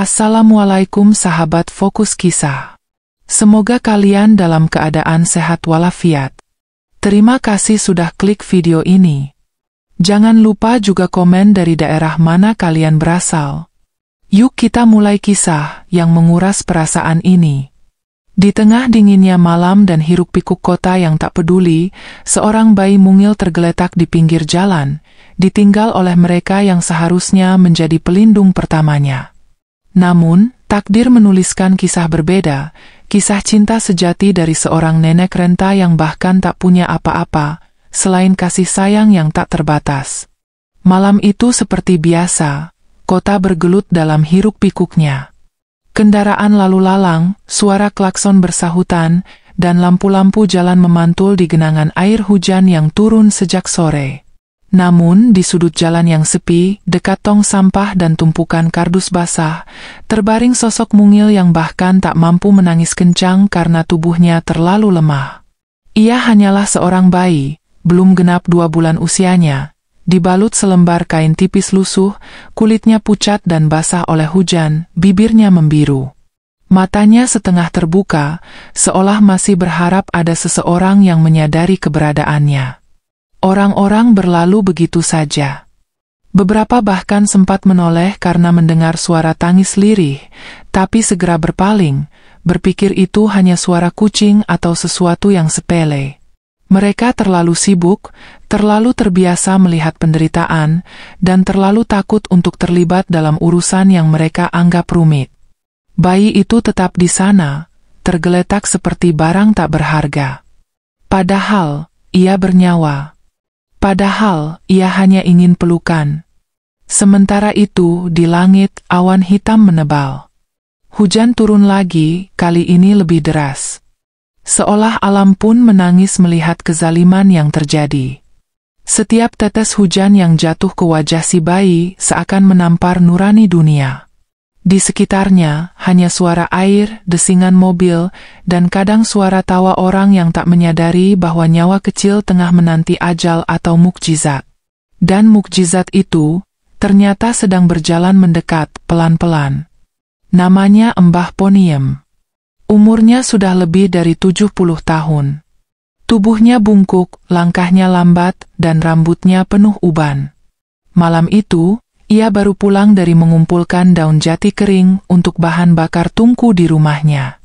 Assalamualaikum sahabat Fokus Kisah. Semoga kalian dalam keadaan sehat walafiat. Terima kasih sudah klik video ini. Jangan lupa juga komen dari daerah mana kalian berasal. Yuk kita mulai kisah yang menguras perasaan ini. Di tengah dinginnya malam dan hiruk-pikuk kota yang tak peduli, seorang bayi mungil tergeletak di pinggir jalan, ditinggal oleh mereka yang seharusnya menjadi pelindung pertamanya. Namun, takdir menuliskan kisah berbeda, kisah cinta sejati dari seorang nenek renta yang bahkan tak punya apa-apa, selain kasih sayang yang tak terbatas. Malam itu seperti biasa, kota bergelut dalam hiruk-pikuknya. Kendaraan lalu lalang, suara klakson bersahutan, dan lampu-lampu jalan memantul di genangan air hujan yang turun sejak sore. Namun, di sudut jalan yang sepi, dekat tong sampah dan tumpukan kardus basah, terbaring sosok mungil yang bahkan tak mampu menangis kencang karena tubuhnya terlalu lemah. Ia hanyalah seorang bayi, belum genap 2 bulan usianya, dibalut selembar kain tipis lusuh, kulitnya pucat dan basah oleh hujan, bibirnya membiru. Matanya setengah terbuka, seolah masih berharap ada seseorang yang menyadari keberadaannya. Orang-orang berlalu begitu saja. Beberapa bahkan sempat menoleh karena mendengar suara tangis lirih, tapi segera berpaling, berpikir itu hanya suara kucing atau sesuatu yang sepele. Mereka terlalu sibuk, terlalu terbiasa melihat penderitaan, dan terlalu takut untuk terlibat dalam urusan yang mereka anggap rumit. Bayi itu tetap di sana, tergeletak seperti barang tak berharga. Padahal, ia bernyawa. Padahal, ia hanya ingin pelukan. Sementara itu, di langit, awan hitam menebal. Hujan turun lagi, kali ini lebih deras. Seolah alam pun menangis melihat kezaliman yang terjadi. Setiap tetes hujan yang jatuh ke wajah si bayi seakan menampar nurani dunia. Di sekitarnya, hanya suara air, desingan mobil, dan kadang suara tawa orang yang tak menyadari bahwa nyawa kecil tengah menanti ajal atau mukjizat. Dan mukjizat itu, ternyata sedang berjalan mendekat, pelan-pelan. Namanya Mbah Poniem. Umurnya sudah lebih dari 70 tahun. Tubuhnya bungkuk, langkahnya lambat, dan rambutnya penuh uban. Malam itu, ia baru pulang dari mengumpulkan daun jati kering untuk bahan bakar tungku di rumahnya.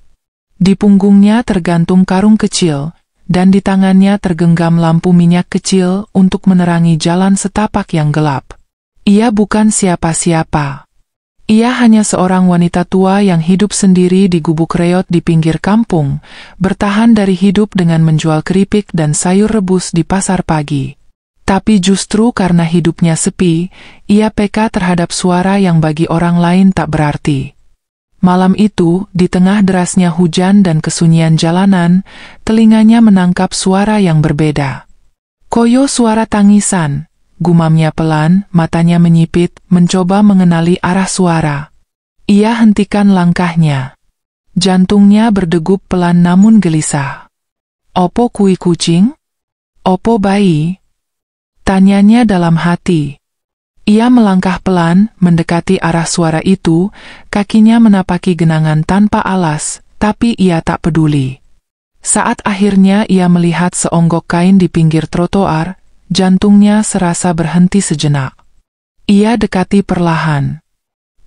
Di punggungnya tergantung karung kecil, dan di tangannya tergenggam lampu minyak kecil untuk menerangi jalan setapak yang gelap. Ia bukan siapa-siapa. Ia hanya seorang wanita tua yang hidup sendiri di gubuk reot di pinggir kampung, bertahan dari hidup dengan menjual keripik dan sayur rebus di pasar pagi. Tapi justru karena hidupnya sepi, ia peka terhadap suara yang bagi orang lain tak berarti. Malam itu, di tengah derasnya hujan dan kesunyian jalanan, telinganya menangkap suara yang berbeda. Koyo suara tangisan, gumamnya pelan, matanya menyipit, mencoba mengenali arah suara. Ia hentikan langkahnya. Jantungnya berdegup pelan namun gelisah. Opo kui kucing? Opo bayi? Tanyanya dalam hati. Ia melangkah pelan, mendekati arah suara itu, kakinya menapaki genangan tanpa alas, tapi ia tak peduli. Saat akhirnya ia melihat seonggok kain di pinggir trotoar, jantungnya serasa berhenti sejenak. Ia dekati perlahan.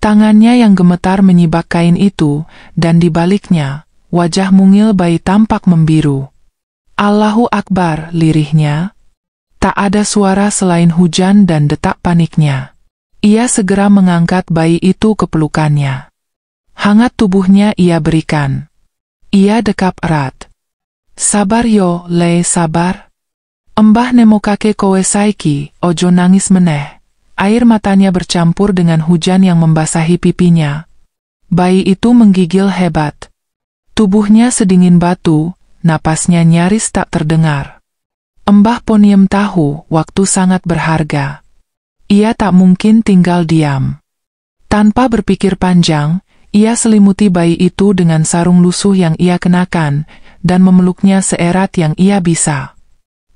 Tangannya yang gemetar menyibak kain itu, dan di baliknya, wajah mungil bayi tampak membiru. Allahu Akbar, lirihnya. Tak ada suara selain hujan dan detak paniknya. Ia segera mengangkat bayi itu ke pelukannya. Hangat tubuhnya ia berikan. Ia dekap erat. Sabar yo, le sabar. Embah nemokake kowe saiki, ojo nangis meneh. Air matanya bercampur dengan hujan yang membasahi pipinya. Bayi itu menggigil hebat. Tubuhnya sedingin batu, napasnya nyaris tak terdengar. Mbah Poniem tahu waktu sangat berharga. Ia tak mungkin tinggal diam. Tanpa berpikir panjang, ia selimuti bayi itu dengan sarung lusuh yang ia kenakan, dan memeluknya seerat yang ia bisa.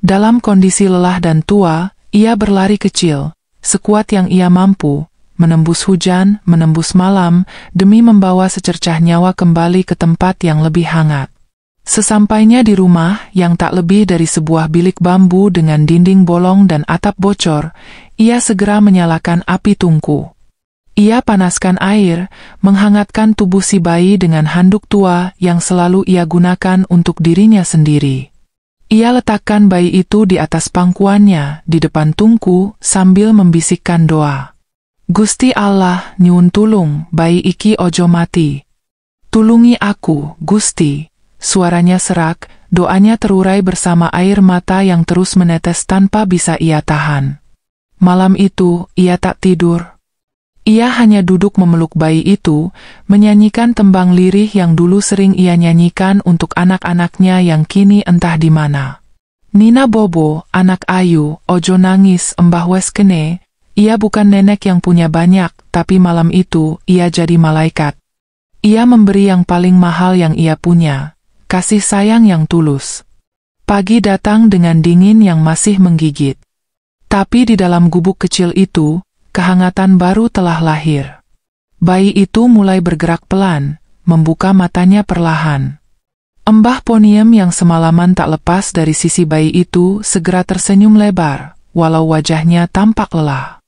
Dalam kondisi lelah dan tua, ia berlari kecil, sekuat yang ia mampu, menembus hujan, menembus malam, demi membawa secercah nyawa kembali ke tempat yang lebih hangat. Sesampainya di rumah yang tak lebih dari sebuah bilik bambu dengan dinding bolong dan atap bocor, ia segera menyalakan api tungku. Ia panaskan air, menghangatkan tubuh si bayi dengan handuk tua yang selalu ia gunakan untuk dirinya sendiri. Ia letakkan bayi itu di atas pangkuannya di depan tungku sambil membisikkan doa. Gusti Allah, nyuwun tulung, bayi iki ojo mati. Tulungi aku, Gusti. Suaranya serak, doanya terurai bersama air mata yang terus menetes tanpa bisa ia tahan. Malam itu, ia tak tidur. Ia hanya duduk memeluk bayi itu, menyanyikan tembang lirih yang dulu sering ia nyanyikan untuk anak-anaknya yang kini entah di mana. Nina Bobo, anak ayu, ojo nangis, embah wes kene. Ia bukan nenek yang punya banyak, tapi malam itu, ia jadi malaikat. Ia memberi yang paling mahal yang ia punya, kasih sayang yang tulus. Pagi datang dengan dingin yang masih menggigit. Tapi di dalam gubuk kecil itu, kehangatan baru telah lahir. Bayi itu mulai bergerak pelan, membuka matanya perlahan. Embah Poniem yang semalaman tak lepas dari sisi bayi itu segera tersenyum lebar, walau wajahnya tampak lelah.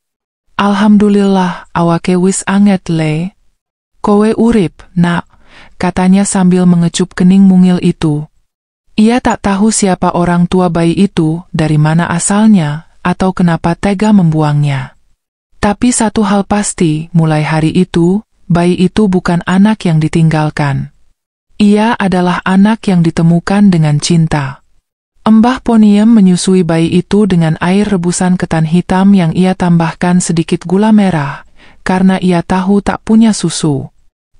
Alhamdulillah, awake wis anget le. Kowe urip, nak, katanya sambil mengecup kening mungil itu. Ia tak tahu siapa orang tua bayi itu, dari mana asalnya, atau kenapa tega membuangnya. Tapi satu hal pasti, mulai hari itu, bayi itu bukan anak yang ditinggalkan. Ia adalah anak yang ditemukan dengan cinta. Embah Poniem menyusui bayi itu dengan air rebusan ketan hitam yang ia tambahkan sedikit gula merah, karena ia tahu tak punya susu.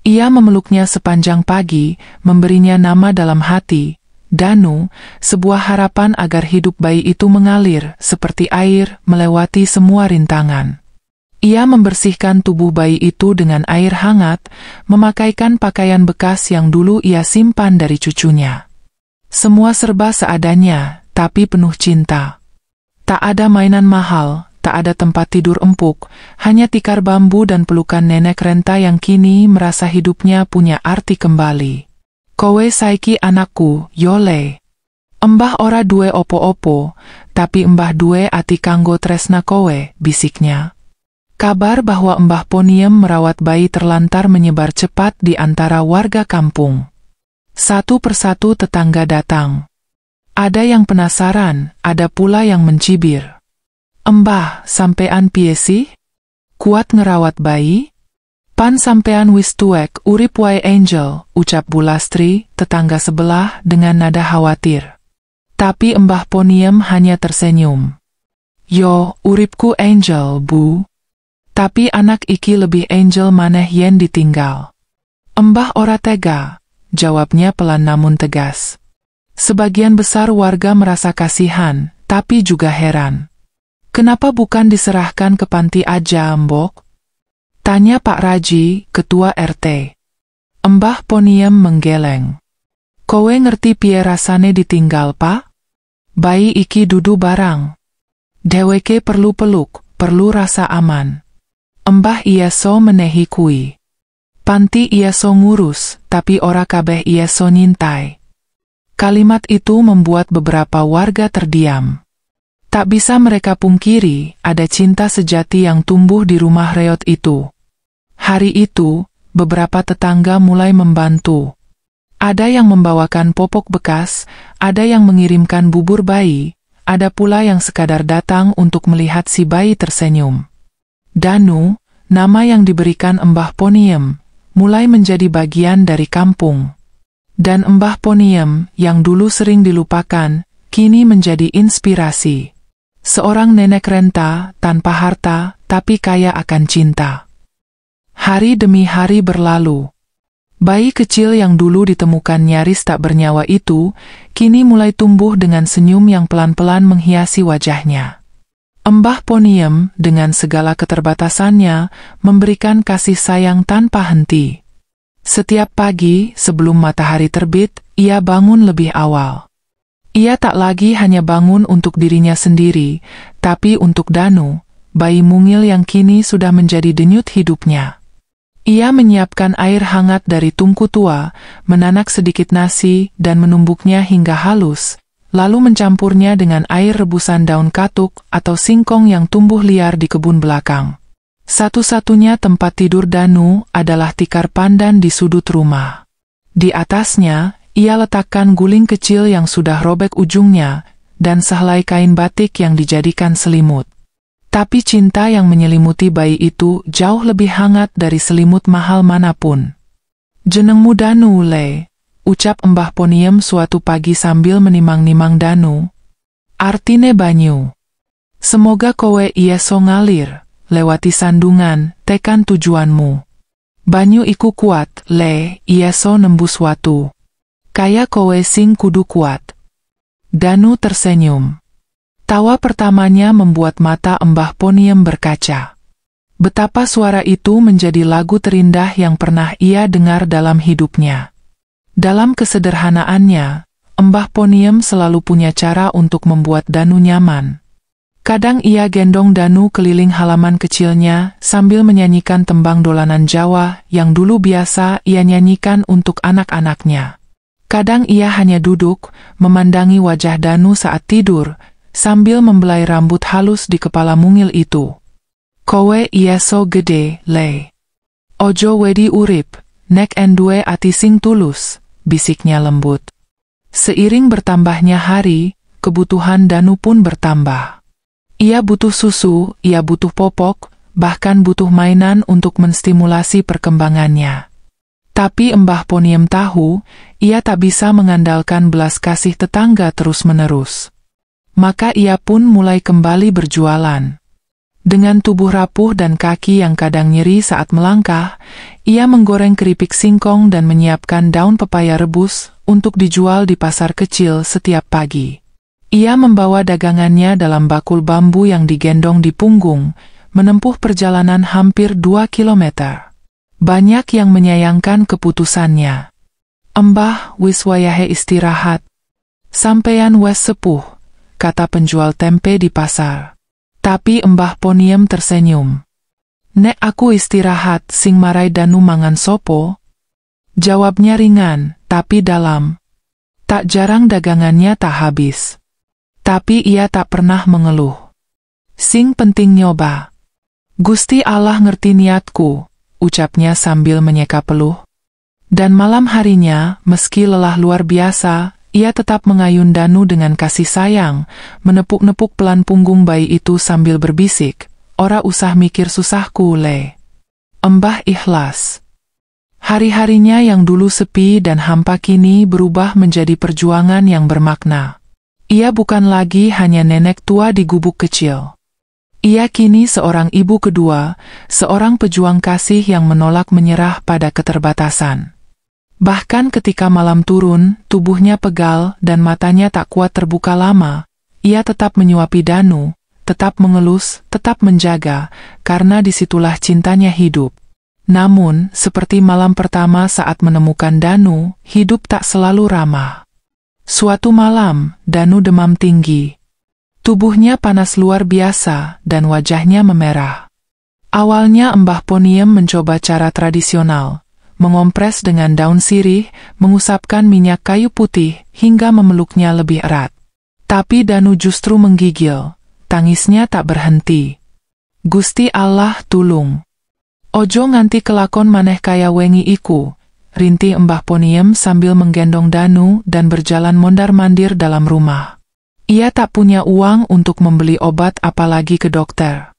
Ia memeluknya sepanjang pagi, memberinya nama dalam hati, Danu, sebuah harapan agar hidup bayi itu mengalir seperti air melewati semua rintangan. Ia membersihkan tubuh bayi itu dengan air hangat, memakaikan pakaian bekas yang dulu ia simpan dari cucunya. Semua serba seadanya, tapi penuh cinta. Tak ada mainan mahal, tak ada tempat tidur empuk, hanya tikar bambu dan pelukan nenek renta yang kini merasa hidupnya punya arti kembali. Kowe saiki anakku, yole. Embah ora duwe opo-opo, tapi embah duwe ati kanggo tresna kowe, bisiknya. Kabar bahwa Embah Poniem merawat bayi terlantar menyebar cepat di antara warga kampung. Satu persatu tetangga datang. Ada yang penasaran, ada pula yang mencibir. Embah, sampean piye sih? Kuat ngerawat bayi? Pan sampean wis tuwek, urip wae Angel, ucap Bu Lastri, tetangga sebelah dengan nada khawatir. Tapi Embah Poniem hanya tersenyum. Yo, uripku Angel, Bu. Tapi anak iki lebih Angel maneh yen ditinggal. Embah ora tega. Jawabnya pelan namun tegas. Sebagian besar warga merasa kasihan, tapi juga heran. Kenapa bukan diserahkan ke panti aja, Mbok? Tanya Pak Raji, ketua RT. Embah Poniem menggeleng. Kowe ngerti piye rasane ditinggal, Pak? Bayi iki dudu barang. Dheweke perlu peluk, perlu rasa aman. Embah iya so menehi kui. Panti ia so ngurus, tapi ora kabeh ia so nyintai. Kalimat itu membuat beberapa warga terdiam. Tak bisa mereka pungkiri, ada cinta sejati yang tumbuh di rumah reot itu. Hari itu, beberapa tetangga mulai membantu. Ada yang membawakan popok bekas, ada yang mengirimkan bubur bayi, ada pula yang sekadar datang untuk melihat si bayi tersenyum. Danu, nama yang diberikan Embah Poniem, mulai menjadi bagian dari kampung. Dan Embah Poniem, yang dulu sering dilupakan, kini menjadi inspirasi. Seorang nenek renta, tanpa harta, tapi kaya akan cinta. Hari demi hari berlalu. Bayi kecil yang dulu ditemukan nyaris tak bernyawa itu, kini mulai tumbuh dengan senyum yang pelan-pelan menghiasi wajahnya. Embah Poniem, dengan segala keterbatasannya, memberikan kasih sayang tanpa henti. Setiap pagi, sebelum matahari terbit, ia bangun lebih awal. Ia tak lagi hanya bangun untuk dirinya sendiri, tapi untuk Danu, bayi mungil yang kini sudah menjadi denyut hidupnya. Ia menyiapkan air hangat dari tungku tua, menanak sedikit nasi dan menumbuknya hingga halus, lalu mencampurnya dengan air rebusan daun katuk atau singkong yang tumbuh liar di kebun belakang. Satu-satunya tempat tidur Danu adalah tikar pandan di sudut rumah. Di atasnya, ia letakkan guling kecil yang sudah robek ujungnya, dan sehelai kain batik yang dijadikan selimut. Tapi cinta yang menyelimuti bayi itu jauh lebih hangat dari selimut mahal manapun. "Jenengmu Danu, Le," ucap Mbah Poniem suatu pagi sambil menimang-nimang Danu. "Artine banyu. Semoga kowe iso ngalir, lewati sandungan, tekan tujuanmu. Banyu iku kuat, Le, iso nembus watu. Kaya kowe sing kudu kuat." Danu tersenyum. Tawa pertamanya membuat mata Mbah Poniem berkaca. Betapa suara itu menjadi lagu terindah yang pernah ia dengar dalam hidupnya. Dalam kesederhanaannya, Mbah Poniem selalu punya cara untuk membuat Danu nyaman. Kadang ia gendong Danu keliling halaman kecilnya sambil menyanyikan tembang dolanan Jawa yang dulu biasa ia nyanyikan untuk anak-anaknya. Kadang ia hanya duduk, memandangi wajah Danu saat tidur, sambil membelai rambut halus di kepala mungil itu. "Kowe iso gede, Le. Ojo wedi urip, nek enduwe ati sing tulus," bisiknya lembut. Seiring bertambahnya hari, kebutuhan Danu pun bertambah. Ia butuh susu, ia butuh popok, bahkan butuh mainan untuk menstimulasi perkembangannya. Tapi Mbah Poniem tahu, ia tak bisa mengandalkan belas kasih tetangga terus-menerus. Maka ia pun mulai kembali berjualan. Dengan tubuh rapuh dan kaki yang kadang nyeri saat melangkah, ia menggoreng keripik singkong dan menyiapkan daun pepaya rebus untuk dijual di pasar kecil setiap pagi. Ia membawa dagangannya dalam bakul bambu yang digendong di punggung, menempuh perjalanan hampir 2 kilometer. Banyak yang menyayangkan keputusannya. "Embah, wis wayahe istirahat. Sampeyan wes sepuh," kata penjual tempe di pasar. Tapi Mbah Poniem tersenyum. "Nek aku istirahat sing marai Danu mangan sopo?" Jawabnya ringan, tapi dalam. Tak jarang dagangannya tak habis. Tapi ia tak pernah mengeluh. "Sing penting nyoba. Gusti Allah ngerti niatku," ucapnya sambil menyeka peluh. Dan malam harinya, meski lelah luar biasa, ia tetap mengayun Danu dengan kasih sayang, menepuk-nepuk pelan punggung bayi itu sambil berbisik, "Ora usah mikir susahku, Le. Embah ikhlas." Hari-harinya yang dulu sepi dan hampa kini berubah menjadi perjuangan yang bermakna. Ia bukan lagi hanya nenek tua di gubuk kecil. Ia kini seorang ibu kedua, seorang pejuang kasih yang menolak menyerah pada keterbatasan. Bahkan ketika malam turun, tubuhnya pegal dan matanya tak kuat terbuka lama, ia tetap menyuapi Danu, tetap mengelus, tetap menjaga, karena disitulah cintanya hidup. Namun, seperti malam pertama saat menemukan Danu, hidup tak selalu ramah. Suatu malam, Danu demam tinggi. Tubuhnya panas luar biasa dan wajahnya memerah. Awalnya Mbah Poniem mencoba cara tradisional, mengompres dengan daun sirih, mengusapkan minyak kayu putih hingga memeluknya lebih erat. Tapi Danu justru menggigil, tangisnya tak berhenti. "Gusti Allah tulung. Ojo nganti kelakon maneh kaya wengi iku," rintih Mbah Poniem sambil menggendong Danu dan berjalan mondar-mandir dalam rumah. Ia tak punya uang untuk membeli obat apalagi ke dokter.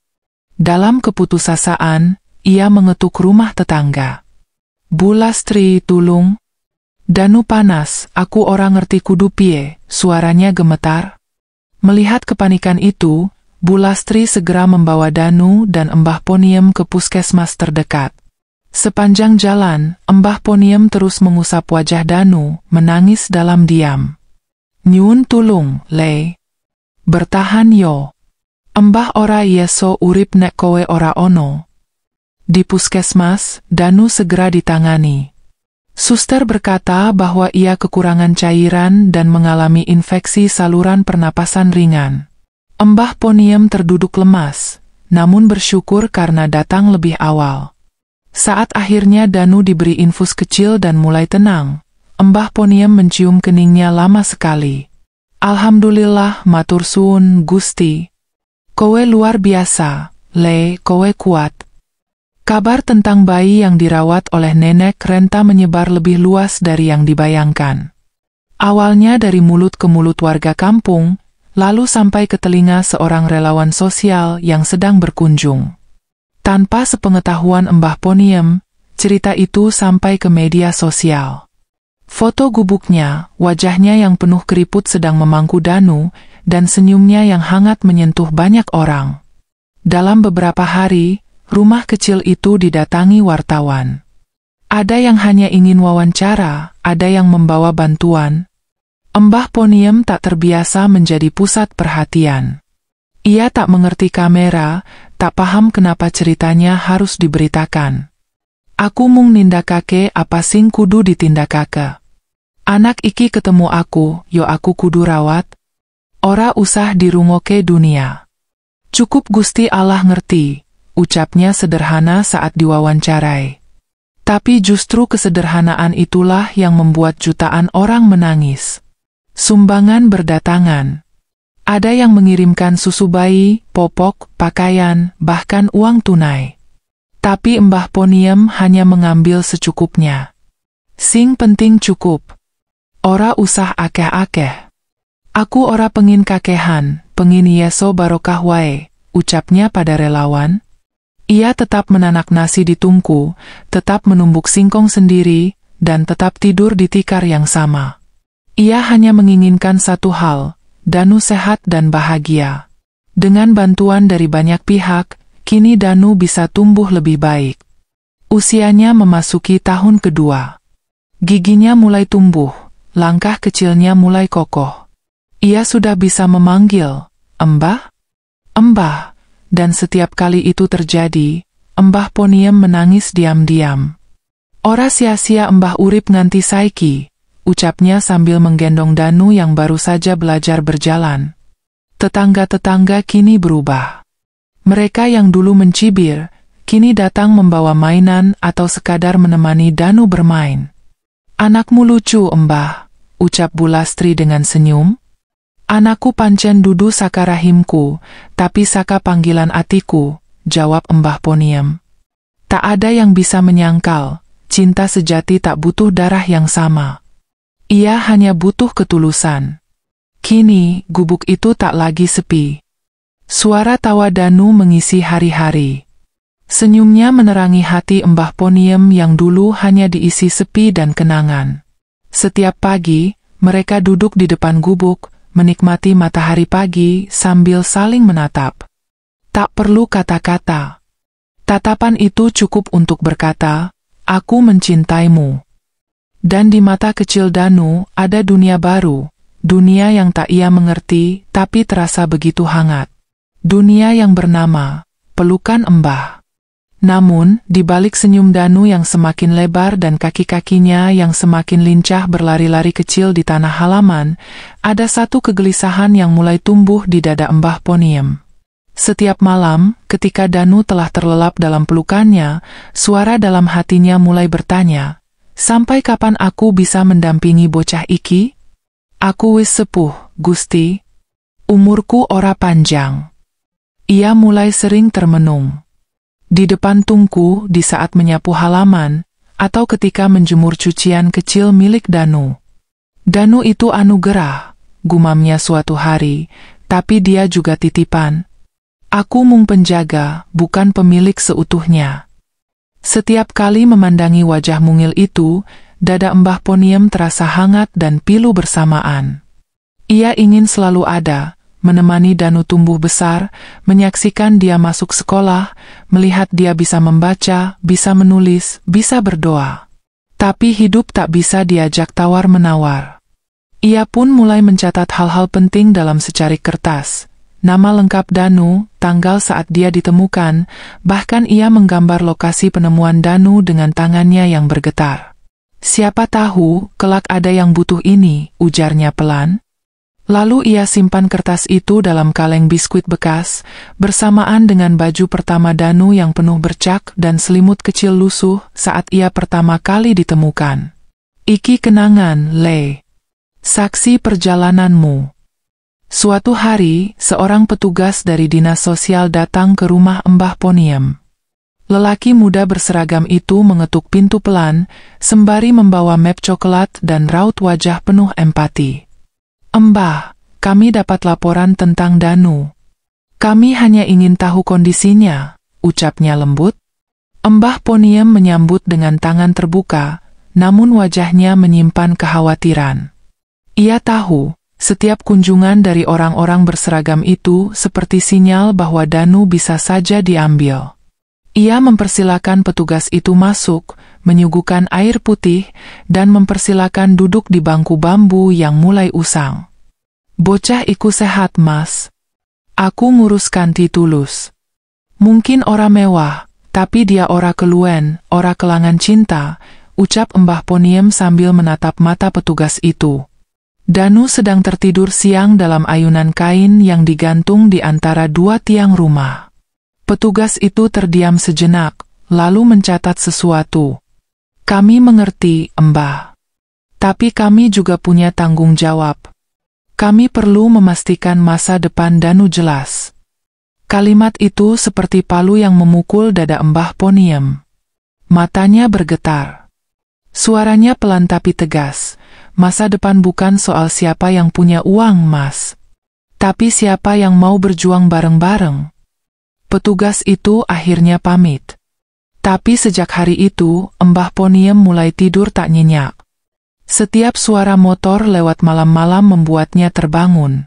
Dalam keputusasaan, ia mengetuk rumah tetangga. "Bu Lastri, tulung." "Danu panas, aku ora ngerti kudu piye," suaranya gemetar. Melihat kepanikan itu, Bu Lastri segera membawa Danu dan Mbah Poniem ke puskesmas terdekat. Sepanjang jalan, Mbah Poniem terus mengusap wajah Danu, menangis dalam diam. "Nyuwun tulung, Le. Bertahan yo. Embah ora yeso urip nek kowe ora ono." Di puskesmas, Danu segera ditangani. Suster berkata bahwa ia kekurangan cairan dan mengalami infeksi saluran pernapasan ringan. Mbah Poniem terduduk lemas, namun bersyukur karena datang lebih awal. Saat akhirnya Danu diberi infus kecil dan mulai tenang, Mbah Poniem mencium keningnya lama sekali. Alhamdulillah, matur suwun Gusti. Kowe luar biasa, Le, kowe kuat. Kabar tentang bayi yang dirawat oleh nenek Renta menyebar lebih luas dari yang dibayangkan. Awalnya dari mulut ke mulut warga kampung, lalu sampai ke telinga seorang relawan sosial yang sedang berkunjung. Tanpa sepengetahuan Mbah Poniem, cerita itu sampai ke media sosial. Foto gubuknya, wajahnya yang penuh keriput sedang memangku Danu, dan senyumnya yang hangat menyentuh banyak orang. Dalam beberapa hari, rumah kecil itu didatangi wartawan. Ada yang hanya ingin wawancara, ada yang membawa bantuan. Mbah Poniem tak terbiasa menjadi pusat perhatian. Ia tak mengerti kamera, tak paham kenapa ceritanya harus diberitakan. Aku mung nindakake apa sing kudu ditindakake. Anak iki ketemu aku, yo aku kudu rawat. Ora usah dirungoke dunia. Cukup Gusti Allah ngerti, ucapnya sederhana saat diwawancarai. Tapi justru kesederhanaan itulah yang membuat jutaan orang menangis. Sumbangan berdatangan. Ada yang mengirimkan susu bayi, popok, pakaian, bahkan uang tunai. Tapi Mbah Poniem hanya mengambil secukupnya. Sing penting cukup. Ora usah akeh-akeh. Aku ora pengin kakehan, pengin yeso barokah wae, ucapnya pada relawan. Ia tetap menanak nasi di tungku, tetap menumbuk singkong sendiri, dan tetap tidur di tikar yang sama. Ia hanya menginginkan satu hal, Danu sehat dan bahagia. Dengan bantuan dari banyak pihak, kini Danu bisa tumbuh lebih baik. Usianya memasuki tahun kedua. Giginya mulai tumbuh, langkah kecilnya mulai kokoh. Ia sudah bisa memanggil, Mbah, Mbah, dan setiap kali itu terjadi, Mbah Poniem menangis diam-diam. Ora sia-sia Mbah urip nganti saiki, ucapnya sambil menggendong Danu yang baru saja belajar berjalan. Tetangga-tetangga kini berubah. Mereka yang dulu mencibir, kini datang membawa mainan atau sekadar menemani Danu bermain. Anakmu lucu, Mbah, ucap Bu Lastri dengan senyum. Anakku pancen dudu saka rahimku, tapi saka panggilan atiku, jawab Mbah Poniem. Tak ada yang bisa menyangkal, cinta sejati tak butuh darah yang sama. Ia hanya butuh ketulusan. Kini, gubuk itu tak lagi sepi. Suara tawa Danu mengisi hari-hari. Senyumnya menerangi hati Mbah Poniem yang dulu hanya diisi sepi dan kenangan. Setiap pagi, mereka duduk di depan gubuk, menikmati matahari pagi sambil saling menatap. Tak perlu kata-kata. Tatapan itu cukup untuk berkata, aku mencintaimu. Dan di mata kecil Danu ada dunia baru, dunia yang tak ia mengerti tapi terasa begitu hangat. Dunia yang bernama pelukan Mbah. Namun, di balik senyum Danu yang semakin lebar dan kaki-kakinya yang semakin lincah berlari-lari kecil di tanah halaman, ada satu kegelisahan yang mulai tumbuh di dada Mbah Poniem. Setiap malam, ketika Danu telah terlelap dalam pelukannya, suara dalam hatinya mulai bertanya, sampai kapan aku bisa mendampingi bocah iki? Aku wis sepuh, Gusti. Umurku ora panjang. Ia mulai sering termenung. Di depan tungku di saat menyapu halaman, atau ketika menjemur cucian kecil milik Danu. Danu itu anugerah, gumamnya suatu hari, tapi dia juga titipan. Aku mung penjaga, bukan pemilik seutuhnya. Setiap kali memandangi wajah mungil itu, dada Mbah Poniem terasa hangat dan pilu bersamaan. Ia ingin selalu ada, menemani Danu tumbuh besar, menyaksikan dia masuk sekolah, melihat dia bisa membaca, bisa menulis, bisa berdoa. Tapi hidup tak bisa diajak tawar-menawar. Ia pun mulai mencatat hal-hal penting dalam secarik kertas. Nama lengkap Danu, tanggal saat dia ditemukan, bahkan ia menggambar lokasi penemuan Danu dengan tangannya yang bergetar. Siapa tahu, kelak ada yang butuh ini, ujarnya pelan. Lalu ia simpan kertas itu dalam kaleng biskuit bekas, bersamaan dengan baju pertama Danu yang penuh bercak dan selimut kecil lusuh saat ia pertama kali ditemukan. Iki kenangan, Le. Saksi perjalananmu. Suatu hari, seorang petugas dari dinas sosial datang ke rumah Mbah Poniem. Lelaki muda berseragam itu mengetuk pintu pelan, sembari membawa map coklat dan raut wajah penuh empati. "Mbah, kami dapat laporan tentang Danu. Kami hanya ingin tahu kondisinya," ucapnya lembut. Mbah Poniem menyambut dengan tangan terbuka, namun wajahnya menyimpan kekhawatiran. Ia tahu, setiap kunjungan dari orang-orang berseragam itu seperti sinyal bahwa Danu bisa saja diambil. Ia mempersilakan petugas itu masuk, menyuguhkan air putih, dan mempersilakan duduk di bangku bambu yang mulai usang. "Bocah iku sehat, Mas. Aku ngurus kanti tulus. Mungkin ora mewah, tapi dia ora keluen, ora kelangan cinta," ucap Mbah Poniem sambil menatap mata petugas itu. Danu sedang tertidur siang dalam ayunan kain yang digantung di antara dua tiang rumah. Petugas itu terdiam sejenak, lalu mencatat sesuatu. "Kami mengerti, Mbah. Tapi kami juga punya tanggung jawab. Kami perlu memastikan masa depan Danu jelas." Kalimat itu seperti palu yang memukul dada Mbah Poniem. Matanya bergetar. Suaranya pelan tapi tegas. "Masa depan bukan soal siapa yang punya uang, Mas. Tapi siapa yang mau berjuang bareng-bareng." Petugas itu akhirnya pamit. Tapi sejak hari itu, Mbah Poniem mulai tidur tak nyenyak. Setiap suara motor lewat malam-malam membuatnya terbangun.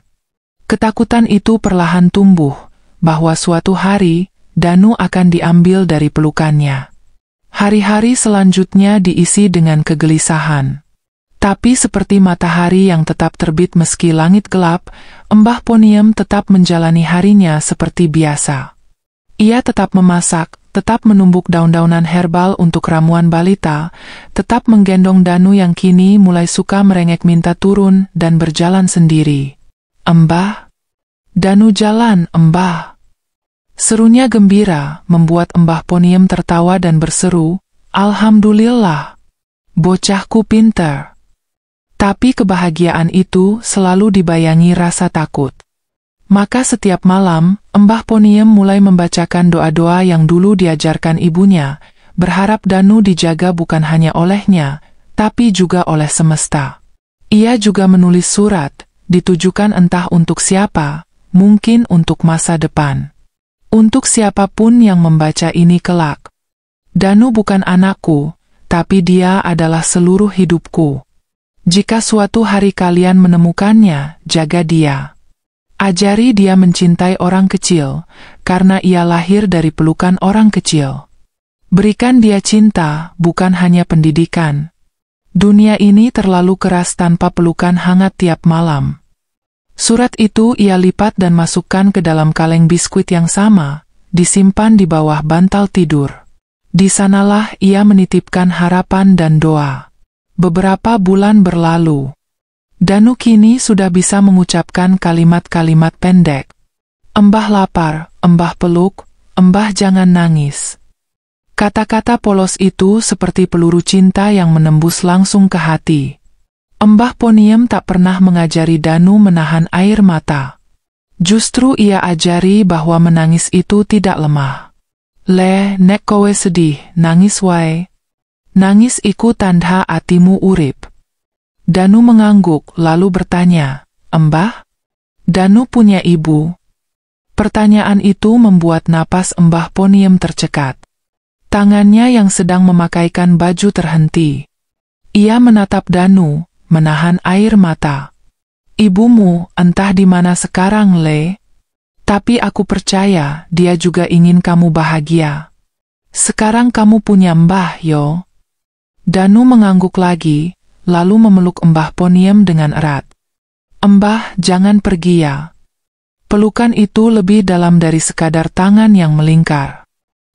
Ketakutan itu perlahan tumbuh, bahwa suatu hari, Danu akan diambil dari pelukannya. Hari-hari selanjutnya diisi dengan kegelisahan. Tapi seperti matahari yang tetap terbit meski langit gelap, Mbah Poniem tetap menjalani harinya seperti biasa. Ia tetap memasak, tetap menumbuk daun-daunan herbal untuk ramuan balita, tetap menggendong Danu yang kini mulai suka merengek minta turun dan berjalan sendiri. "Mbah, Danu jalan, Mbah." Serunya gembira, membuat Mbah Poniem tertawa dan berseru, "Alhamdulillah, bocahku pinter." Tapi kebahagiaan itu selalu dibayangi rasa takut. Maka setiap malam, Mbah Poniem mulai membacakan doa-doa yang dulu diajarkan ibunya, berharap Danu dijaga bukan hanya olehnya, tapi juga oleh semesta. Ia juga menulis surat, ditujukan entah untuk siapa, mungkin untuk masa depan. Untuk siapapun yang membaca ini kelak. "Danu bukan anakku, tapi dia adalah seluruh hidupku. Jika suatu hari kalian menemukannya, jaga dia. Ajari dia mencintai orang kecil, karena ia lahir dari pelukan orang kecil. Berikan dia cinta, bukan hanya pendidikan. Dunia ini terlalu keras tanpa pelukan hangat tiap malam." Surat itu ia lipat dan masukkan ke dalam kaleng biskuit yang sama, disimpan di bawah bantal tidur. Di sanalah ia menitipkan harapan dan doa. Beberapa bulan berlalu. Danu kini sudah bisa mengucapkan kalimat-kalimat pendek. "Mbah lapar, Mbah peluk, Mbah jangan nangis." Kata-kata polos itu seperti peluru cinta yang menembus langsung ke hati. Mbah Poniem tak pernah mengajari Danu menahan air mata. Justru ia ajari bahwa menangis itu tidak lemah. "Le, nek kowe sedih, nangis wae. Nangis iku tandha atimu urip." Danu mengangguk lalu bertanya, "Mbah? Danu punya ibu?" Pertanyaan itu membuat napas Mbah Poniem tercekat. Tangannya yang sedang memakaikan baju terhenti. Ia menatap Danu, menahan air mata. "Ibumu entah di mana sekarang, Le. Tapi aku percaya dia juga ingin kamu bahagia. Sekarang kamu punya Mbah, yo." Danu mengangguk lagi, lalu memeluk Mbah Poniem dengan erat. "Mbah, jangan pergi ya." Pelukan itu lebih dalam dari sekadar tangan yang melingkar.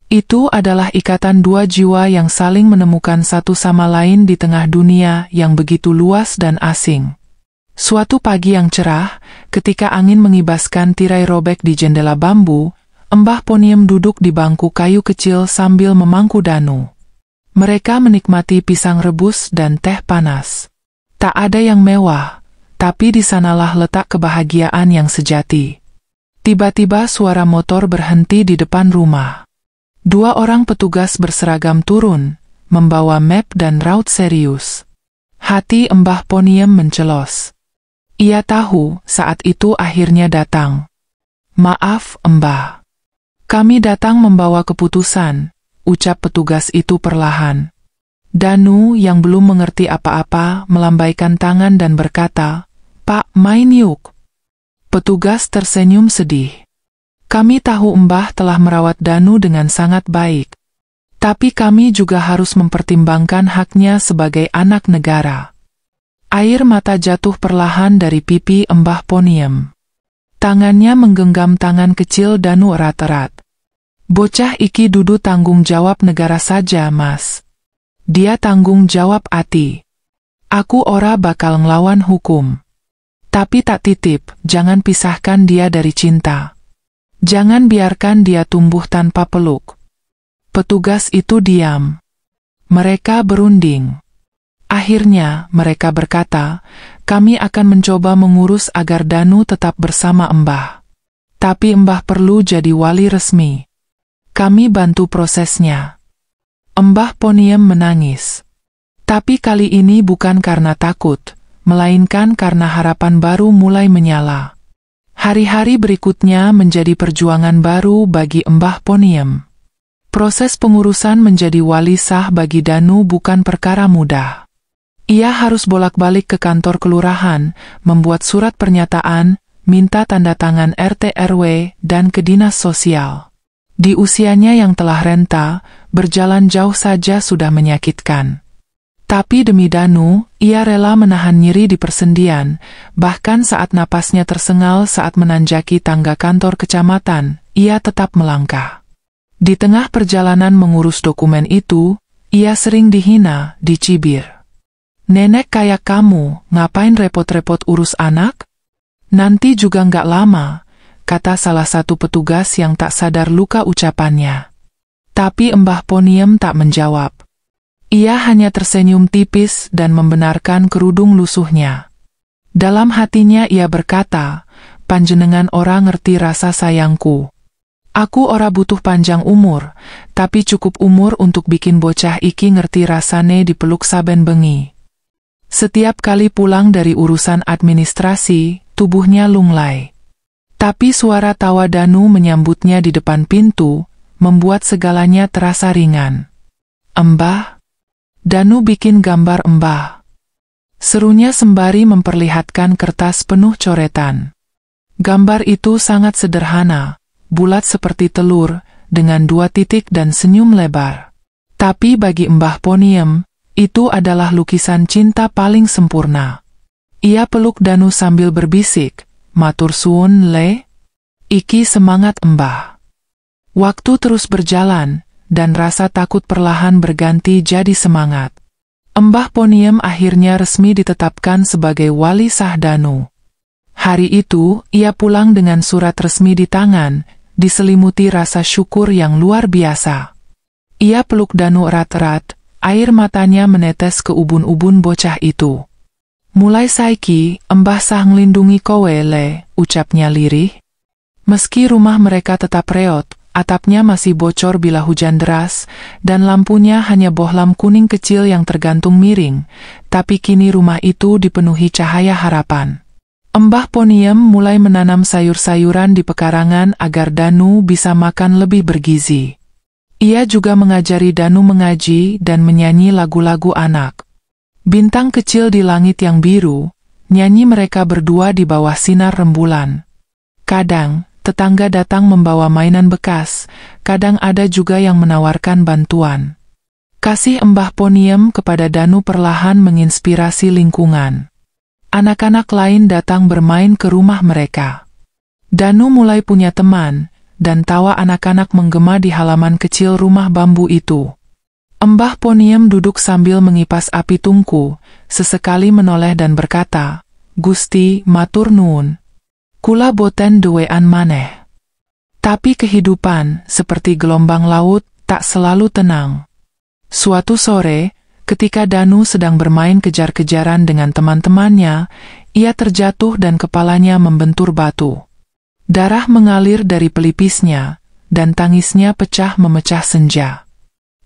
Itu adalah ikatan dua jiwa yang saling menemukan satu sama lain di tengah dunia yang begitu luas dan asing. Suatu pagi yang cerah, ketika angin mengibaskan tirai robek di jendela bambu, Mbah Poniem duduk di bangku kayu kecil sambil memangku Danu. Mereka menikmati pisang rebus dan teh panas. Tak ada yang mewah, tapi di sanalah letak kebahagiaan yang sejati. Tiba-tiba suara motor berhenti di depan rumah. 2 orang petugas berseragam turun, membawa map dan raut serius. Hati Mbah Poniem mencelos. Ia tahu saat itu akhirnya datang. "Maaf, Mbah. Kami datang membawa keputusan," ucap petugas itu perlahan. Danu yang belum mengerti apa-apa melambaikan tangan dan berkata, "Pak, main yuk." Petugas tersenyum sedih. "Kami tahu Mbah telah merawat Danu dengan sangat baik. Tapi kami juga harus mempertimbangkan haknya sebagai anak negara." Air mata jatuh perlahan dari pipi Mbah Poniem. Tangannya menggenggam tangan kecil Danu erat-erat. "Bocah iki dudu tanggung jawab negara saja, Mas. Dia tanggung jawab ati. Aku ora bakal nglawan hukum. Tapi tak titip, jangan pisahkan dia dari cinta. Jangan biarkan dia tumbuh tanpa peluk." Petugas itu diam. Mereka berunding. Akhirnya, mereka berkata, "Kami akan mencoba mengurus agar Danu tetap bersama Mbah. Tapi Mbah perlu jadi wali resmi. Kami bantu prosesnya." Mbah Poniem menangis. Tapi kali ini bukan karena takut, melainkan karena harapan baru mulai menyala. Hari-hari berikutnya menjadi perjuangan baru bagi Mbah Poniem. Proses pengurusan menjadi wali sah bagi Danu bukan perkara mudah. Ia harus bolak-balik ke kantor kelurahan, membuat surat pernyataan, minta tanda tangan RT RW, dan ke dinas sosial. Di usianya yang telah renta, berjalan jauh saja sudah menyakitkan. Tapi demi Danu, ia rela menahan nyeri di persendian, bahkan saat napasnya tersengal saat menanjaki tangga kantor kecamatan, ia tetap melangkah. Di tengah perjalanan mengurus dokumen itu, ia sering dihina, dicibir. "Nenek kayak kamu, ngapain repot-repot urus anak? Nanti juga nggak lama," kata salah satu petugas yang tak sadar luka ucapannya. Tapi Mbah Poniem tak menjawab. Ia hanya tersenyum tipis dan membenarkan kerudung lusuhnya. Dalam hatinya ia berkata, "Panjenengan ora ngerti rasa sayangku. Aku ora butuh panjang umur, tapi cukup umur untuk bikin bocah iki ngerti rasane dipeluk saben bengi." Setiap kali pulang dari urusan administrasi, tubuhnya lunglai. Tapi suara tawa Danu menyambutnya di depan pintu, membuat segalanya terasa ringan. "Mbah?" Danu bikin gambar Mbah. Serunya sembari memperlihatkan kertas penuh coretan. Gambar itu sangat sederhana, bulat seperti telur, dengan 2 titik dan senyum lebar. Tapi bagi Mbah Poniem, itu adalah lukisan cinta paling sempurna. Ia peluk Danu sambil berbisik, "Matur suwun le, iki semangat Mbah." Waktu terus berjalan, dan rasa takut perlahan berganti jadi semangat. Mbah Poniem akhirnya resmi ditetapkan sebagai wali sah Danu. Hari itu, ia pulang dengan surat resmi di tangan, diselimuti rasa syukur yang luar biasa. Ia peluk Danu erat-erat, air matanya menetes ke ubun-ubun bocah itu. "Mulai saiki, Mbah sah nglindungi kowe le," ucapnya lirih. Meski rumah mereka tetap reot, atapnya masih bocor bila hujan deras, dan lampunya hanya bohlam kuning kecil yang tergantung miring, tapi kini rumah itu dipenuhi cahaya harapan. Mbah Poniem mulai menanam sayur-sayuran di pekarangan agar Danu bisa makan lebih bergizi. Ia juga mengajari Danu mengaji dan menyanyi lagu-lagu anak. Bintang kecil di langit yang biru, nyanyi mereka berdua di bawah sinar rembulan. Kadang, tetangga datang membawa mainan bekas, kadang ada juga yang menawarkan bantuan. Kasih Mbah Poniem kepada Danu perlahan menginspirasi lingkungan. Anak-anak lain datang bermain ke rumah mereka. Danu mulai punya teman, dan tawa anak-anak menggema di halaman kecil rumah bambu itu. Mbah Poniem duduk sambil mengipas api tungku, sesekali menoleh dan berkata, Gusti, matur nuwun. Kula boten duwean maneh. Tapi kehidupan, seperti gelombang laut, tak selalu tenang. Suatu sore, ketika Danu sedang bermain kejar-kejaran dengan teman-temannya, ia terjatuh dan kepalanya membentur batu. Darah mengalir dari pelipisnya, dan tangisnya pecah memecah senja.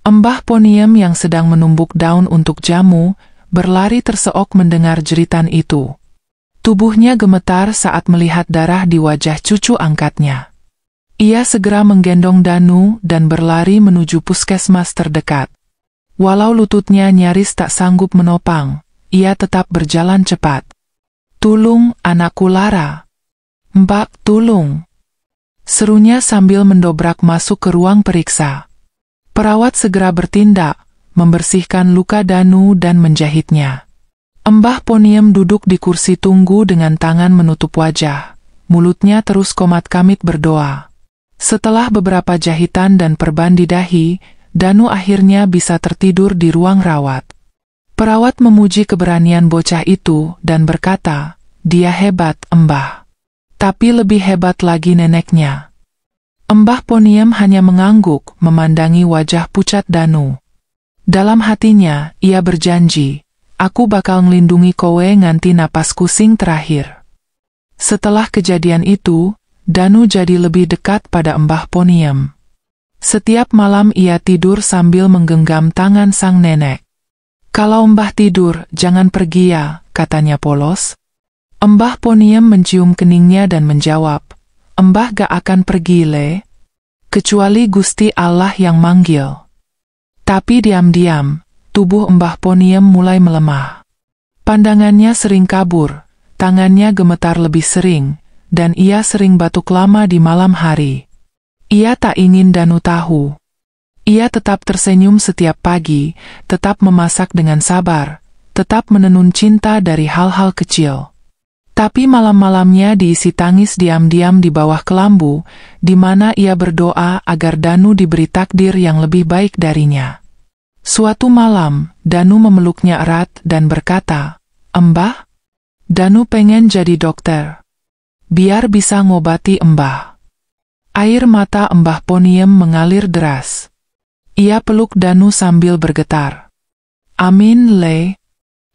Mbah Poniem yang sedang menumbuk daun untuk jamu, berlari terseok mendengar jeritan itu. Tubuhnya gemetar saat melihat darah di wajah cucu angkatnya. Ia segera menggendong Danu dan berlari menuju puskesmas terdekat. Walau lututnya nyaris tak sanggup menopang, ia tetap berjalan cepat. "Tulung, anakku Lara. Mbak, tulung!" serunya sambil mendobrak masuk ke ruang periksa. Perawat segera bertindak, membersihkan luka Danu dan menjahitnya. Mbah Poniem duduk di kursi tunggu dengan tangan menutup wajah. Mulutnya terus komat-kamit berdoa. Setelah beberapa jahitan dan perban di dahi, Danu akhirnya bisa tertidur di ruang rawat. Perawat memuji keberanian bocah itu dan berkata, "Dia hebat, Mbah." Tapi lebih hebat lagi neneknya. Mbah Poniem hanya mengangguk memandangi wajah pucat Danu. Dalam hatinya, ia berjanji, "Aku bakal ngelindungi kowe nganti napas kusing terakhir." Setelah kejadian itu, Danu jadi lebih dekat pada Mbah Poniem. Setiap malam ia tidur sambil menggenggam tangan sang nenek. "Kalau Mbah tidur, jangan pergi ya," katanya polos. Mbah Poniem mencium keningnya dan menjawab, "Mbah gak akan pergi le, kecuali Gusti Allah yang manggil." Tapi diam-diam, tubuh Mbah Poniem mulai melemah. Pandangannya sering kabur, tangannya gemetar lebih sering, dan ia sering batuk lama di malam hari. Ia tak ingin Danu tahu. Ia tetap tersenyum setiap pagi, tetap memasak dengan sabar, tetap menenun cinta dari hal-hal kecil. Tapi malam-malamnya diisi tangis diam-diam di bawah kelambu, di mana ia berdoa agar Danu diberi takdir yang lebih baik darinya. Suatu malam, Danu memeluknya erat dan berkata, "Mbah, Danu pengen jadi dokter. Biar bisa ngobati Mbah." Air mata Mbah Poniem mengalir deras. Ia peluk Danu sambil bergetar. "Amin le,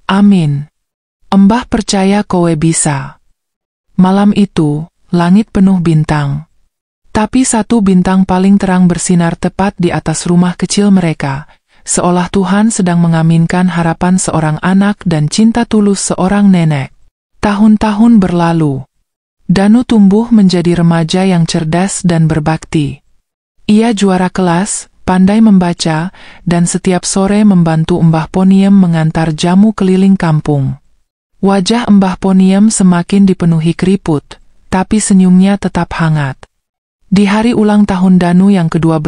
amin. Mbah percaya kowe bisa." Malam itu, langit penuh bintang. Tapi satu bintang paling terang bersinar tepat di atas rumah kecil mereka, seolah Tuhan sedang mengaminkan harapan seorang anak dan cinta tulus seorang nenek. Tahun-tahun berlalu. Danu tumbuh menjadi remaja yang cerdas dan berbakti. Ia juara kelas, pandai membaca, dan setiap sore membantu Mbah Poniem mengantar jamu keliling kampung. Wajah Mbah Poniem semakin dipenuhi keriput, tapi senyumnya tetap hangat. Di hari ulang tahun Danu yang ke-12,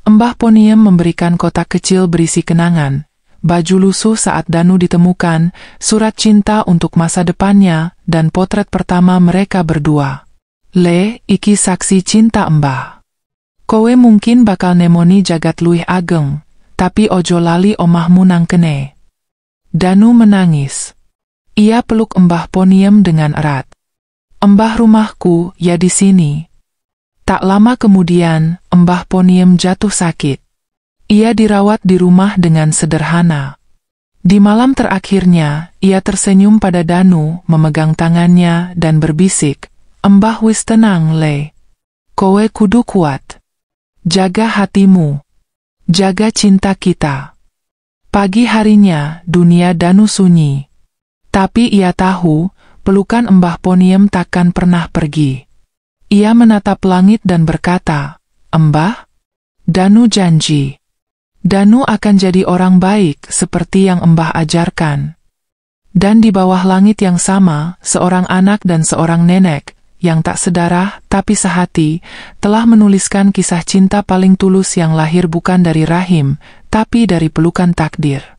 Mbah Poniem memberikan kotak kecil berisi kenangan, baju lusuh saat Danu ditemukan, surat cinta untuk masa depannya, dan potret pertama mereka berdua. "Le, iki saksi cinta Mbah. Kowe mungkin bakal nemoni jagat luwih ageng, tapi ojo lali omahmu nang kene." Danu menangis. Ia peluk Mbah Poniem dengan erat. "Mbah, rumahku ya di sini." Tak lama kemudian, Mbah Poniem jatuh sakit. Ia dirawat di rumah dengan sederhana. Di malam terakhirnya, ia tersenyum pada Danu, memegang tangannya dan berbisik, "Mbah wis tenang le. Kowe kudu kuat. Jaga hatimu. Jaga cinta kita." Pagi harinya, dunia Danu sunyi. Tapi ia tahu, pelukan Mbah Poniem takkan pernah pergi. Ia menatap langit dan berkata, "Mbah, Danu janji. Danu akan jadi orang baik seperti yang Mbah ajarkan." Dan di bawah langit yang sama, seorang anak dan seorang nenek, yang tak sedarah tapi sehati, telah menuliskan kisah cinta paling tulus yang lahir bukan dari rahim, tapi dari pelukan takdir.